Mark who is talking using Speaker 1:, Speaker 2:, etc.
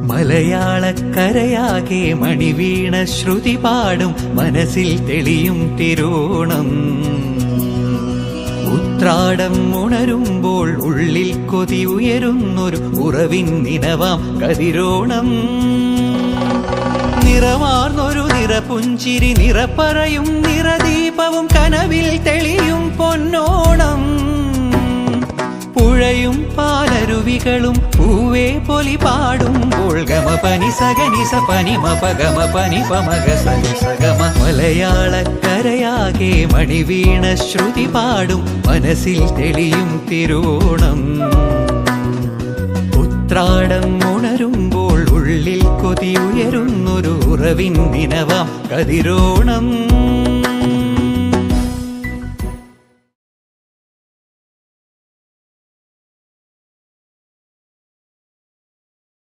Speaker 1: മലയാളക്കരയാകെ മണിവീണ ശ്രുതി പാടും മനസ്സിൽ തെളിയും തിരുവോണം. ഉത്രാടം ഉണരുമ്പോൾ ഉള്ളിൽ കൊതി ഉയരുന്നൊരു ഉറവിൻ നിനവാം കതിരോണം. നിറമാർന്നൊരു നിറപുഞ്ചിരി നിറപ്പറയും നിറദീപവും കനവിൽ തെളിയും പൊന്നോണം. പുഴയും പാലരുവികളും പൂവേ പൊലി പാടുമ്പോൾ ഗമ പനി സഗനി സ പനി മപ ഗമ പനി പമഗ സനി സഗമ. മലയാളക്കരയാകെ മണിവീണ ശ്രുതി പാടും മനസ്സിൽ തെളിയും തിരുവോണം. ഉത്രാടം ഉണരുമ്പോൾ ഉള്ളിൽ കൊതി ഉയരുന്നൊരു ഉറവിൻ നിനവാം കതിരോണം.